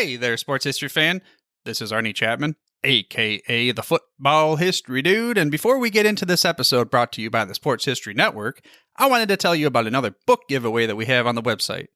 Hey there, sports history fan. This is Arnie Chapman, aka the Football History Dude, and before we get into this episode brought to you by the Sports History Network, I wanted to tell you about another book giveaway that we have on the website.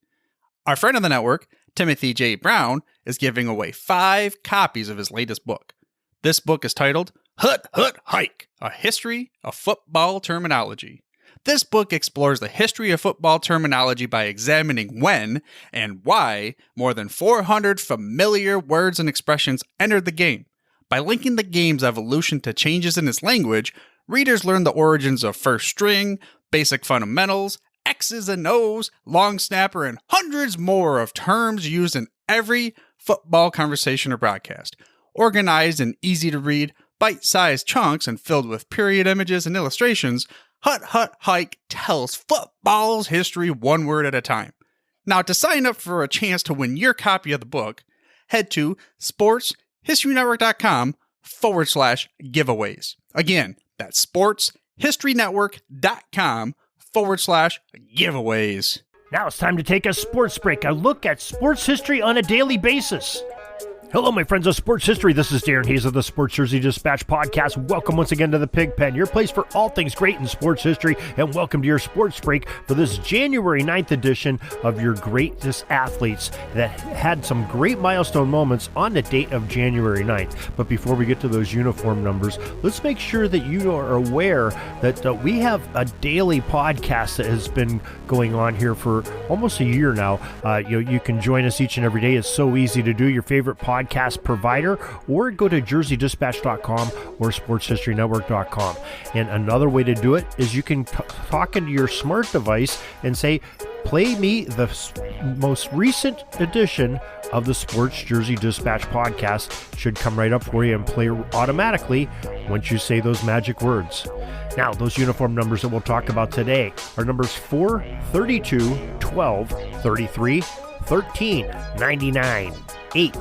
Our friend of the network, Timothy J. Brown, is giving away 5 copies of his latest book. This book is titled Hut Hut Hike, A History of Football Terminology. This book explores the history of football terminology by examining when and why more than 400 familiar words and expressions entered the game. By linking the game's evolution to changes in its language, readers learn the origins of first string, basic fundamentals, X's and O's, long snapper, and hundreds more of terms used in every football conversation or broadcast. Organized in easy-to-read, bite-sized chunks and filled with period images and illustrations, Hut Hut Hike tells football's history one word at a time. Now, to sign up for a chance to win your copy of the book, head to sportshistorynetwork.com/giveaways. Again, that's sportshistorynetwork.com/giveaways. Now it's time to take a sports break, a look at sports history on a daily basis. Hello, my friends of sports history. This is Darren Hayes of the Sports Jersey Dispatch podcast. Welcome once again to the Pig Pen, your place for all things great in sports history, and welcome to your sports break for this January 9th edition of your greatest athletes that had some great milestone moments on the date of January 9th. But before we get to those uniform numbers, let's make sure that you are aware that we have a daily podcast that has been going on here for almost a year now. You can join us each and every day. It's so easy to do. Your favorite podcast provider, or go to jerseydispatch.com or sportshistorynetwork.com. And another way to do it is you can talk into your smart device and say, play me the most recent edition of the Sports Jersey Dispatch podcast. Should come right up for you and play automatically once you say those magic words. Now, those uniform numbers that we'll talk about today are numbers 4, 32, 12, 33, 13, 99, 8,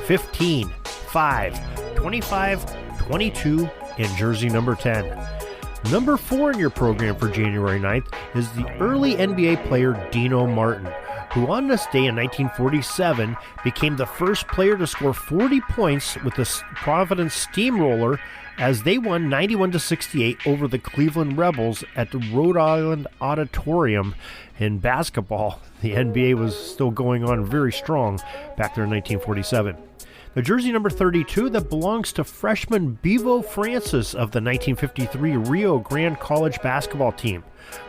15, 5, 25, 22, and jersey number 10. Number 4 in your program for January 9th is the early NBA player Dino Martin, who on this day in 1947 became the first player to score 40 points with the Providence Steamroller as they won 91-68 over the Cleveland Rebels at the Rhode Island Auditorium. In basketball, the NBA was still going on very strong back there in 1947. The jersey number 32 that belongs to freshman Bevo Francis of the 1953 Rio Grande College basketball team,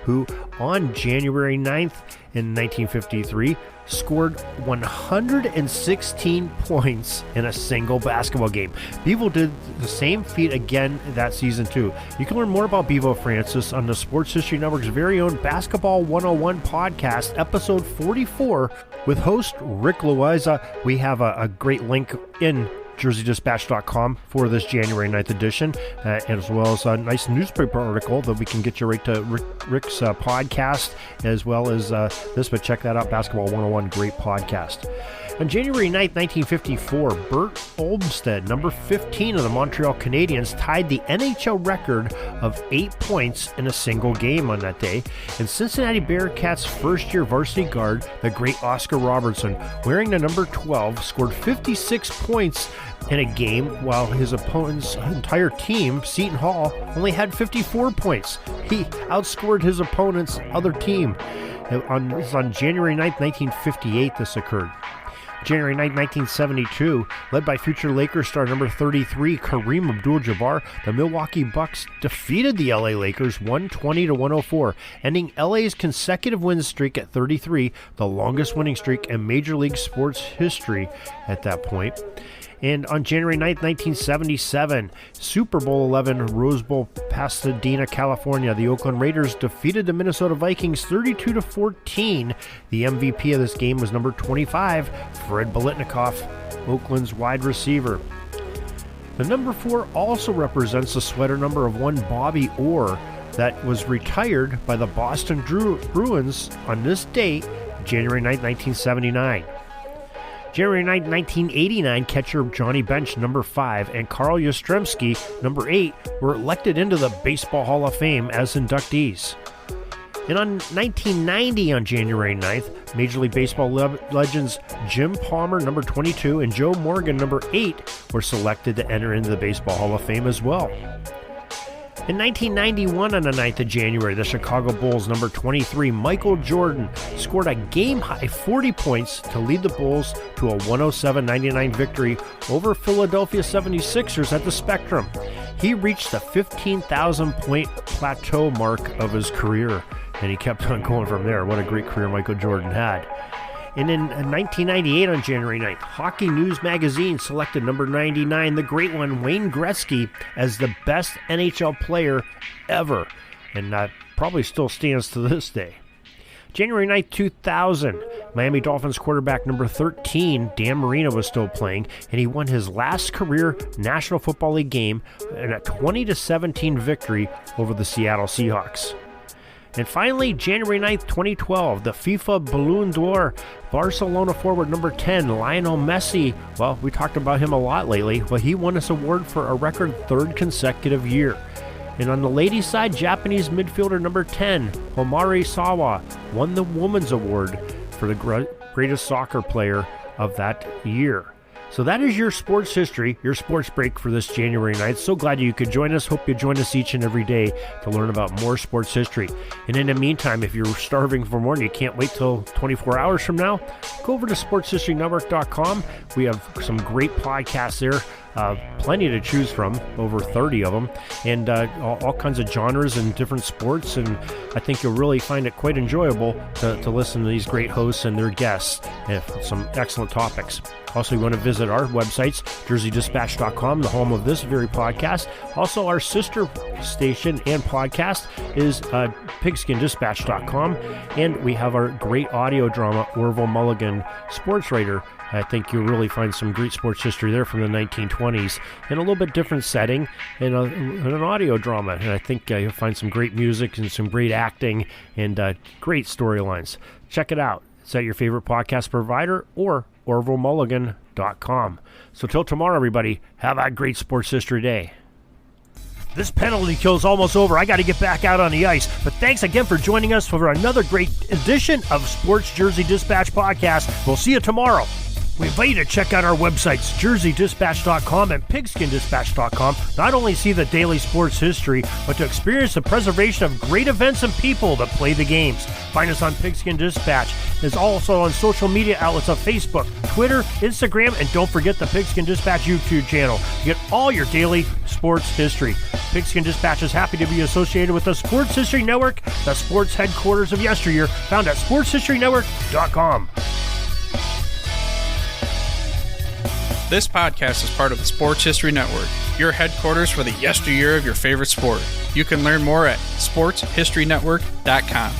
who on January 9th in 1953 scored 116 points in a single basketball game. Bevo did the same feat again that season too. You can learn more about Bevo Francis on the Sports History Network's very own Basketball 101 podcast, episode 44, with host Rick Loiza. We have a great link in jerseydispatch.com for this January 9th edition, as well as a nice newspaper article that we can get you right to Rick's podcast, as well as this, but check that out, Basketball 101, great podcast. On January 9th, 1954, Bert Olmsted, number 15 of the Montreal Canadiens, tied the NHL record of 8 points in a single game on that day. And Cincinnati Bearcats' first-year varsity guard, the great Oscar Robertson, wearing the number 12, scored 56 points in a game, while his opponent's entire team, Seton Hall, only had 54 points. He outscored his opponent's other team. On January 9th, 1958, this occurred. January 9, 1972, led by future Lakers star number 33, Kareem Abdul-Jabbar, the Milwaukee Bucks defeated the LA Lakers 120-104, ending LA's consecutive win streak at 33, the longest winning streak in Major League sports history at that point. And on January 9th, 1977, Super Bowl 11, Rose Bowl, Pasadena, California, the Oakland Raiders defeated the Minnesota Vikings 32-14. The MVP of this game was number 25, Fred Biletnikoff, Oakland's wide receiver. The number 4 also represents the sweater number of one Bobby Orr that was retired by the Boston Bruins on this date, January 9th, 1979. January 9, 1989, catcher Johnny Bench, number 5, and Carl Yastrzemski, number 8, were elected into the Baseball Hall of Fame as inductees. And on 1990, on January 9th, Major League Baseball legends Jim Palmer, number 22, and Joe Morgan, number 8, were selected to enter into the Baseball Hall of Fame as well. In 1991, on the 9th of January, the Chicago Bulls' number 23, Michael Jordan, scored a game-high 40 points to lead the Bulls to a 107-99 victory over Philadelphia 76ers at the Spectrum. He reached the 15,000-point plateau mark of his career, and he kept on going from there. What a great career Michael Jordan had. And in 1998, on January 9th, Hockey News magazine selected number 99, the great one, Wayne Gretzky, as the best NHL player ever. And that probably still stands to this day. January 9th, 2000, Miami Dolphins quarterback number 13, Dan Marino, was still playing, and he won his last career National Football League game in a 20-17 victory over the Seattle Seahawks. And finally, January 9th, 2012, the FIFA Ballon d'Or, Barcelona forward number 10, Lionel Messi. Well, we talked about him a lot lately. Well, he won this award for a record third consecutive year. And on the ladies' side, Japanese midfielder number 10, Homare Sawa, won the Women's Award for the greatest soccer player of that year. So that is your sports history, your sports break for this January 9th. So glad you could join us. Hope you join us each and every day to learn about more sports history. And in the meantime, if you're starving for more and you can't wait till 24 hours from now, go over to sportshistorynetwork.com. We have some great podcasts there. Plenty to choose from, over 30 of them, and all kinds of genres and different sports, and I think you'll really find it quite enjoyable to listen to these great hosts and their guests and some excellent topics. Also, you want to visit our websites, jerseydispatch.com, the home of this very podcast. Also, our sister station and podcast is pigskindispatch.com, and we have our great audio drama, Orville Mulligan, sports writer. I think you'll really find some great sports history there from the 1920s in a little bit different setting and an audio drama. And I think you'll find some great music and some great acting and great storylines. Check it out. It's at your favorite podcast provider or orvillmulligan.com. So till tomorrow, everybody, have a great sports history day. This penalty kill is almost over. I got to get back out on the ice. But thanks again for joining us for another great edition of Sports Jersey Dispatch Podcast. We'll see you tomorrow. We invite you to check out our websites, jerseydispatch.com and pigskindispatch.com. Not only see the daily sports history, but to experience the preservation of great events and people that play the games. Find us on Pigskin Dispatch. It's also on social media outlets of Facebook, Twitter, Instagram, and don't forget the Pigskin Dispatch YouTube channel. You get all your daily sports history. Pigskin Dispatch is happy to be associated with the Sports History Network, the sports headquarters of yesteryear, found at sportshistorynetwork.com. This podcast is part of the Sports History Network, your headquarters for the yesteryear of your favorite sport. You can learn more at sportshistorynetwork.com.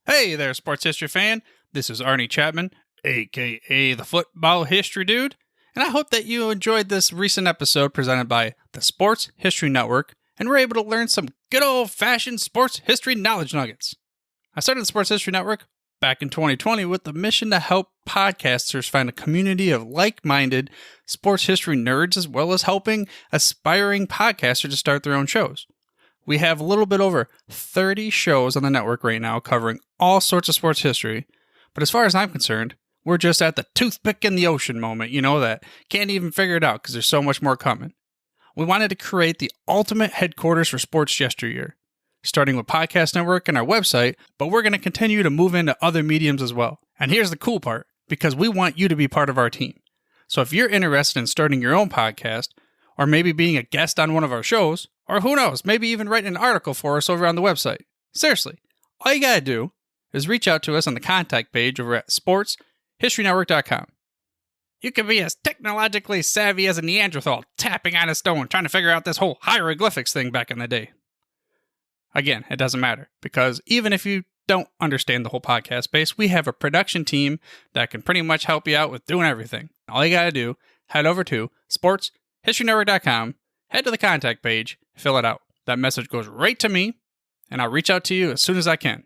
Hey there, sports history fan. This is Arnie Chapman, a.k.a. the Football History Dude, and I hope that you enjoyed this recent episode presented by the Sports History Network and were able to learn some good old-fashioned sports history knowledge nuggets. I started the Sports History Network back in 2020 with the mission to help podcasters find a community of like-minded sports history nerds, as well as helping aspiring podcasters to start their own shows. We have a little bit over 30 shows on the network right now covering all sorts of sports history, but as far as I'm concerned, we're just at the toothpick in the ocean moment, that can't even figure it out because there's so much more coming. We wanted to create the ultimate headquarters for sports yesteryear, starting with Podcast Network and our website, but we're going to continue to move into other mediums as well. And here's the cool part, because we want you to be part of our team. So if you're interested in starting your own podcast, or maybe being a guest on one of our shows, or who knows, maybe even writing an article for us over on the website, seriously, all you got to do is reach out to us on the contact page over at sportshistorynetwork.com. You can be as technologically savvy as a Neanderthal tapping on a stone trying to figure out this whole hieroglyphics thing back in the day. Again, it doesn't matter, because even if you don't understand the whole podcast space, we have a production team that can pretty much help you out with doing everything. All you got to do, head over to sportshistorynetwork.com, head to the contact page, fill it out. That message goes right to me, and I'll reach out to you as soon as I can.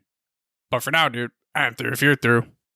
But for now, dude, I'm through if you're through.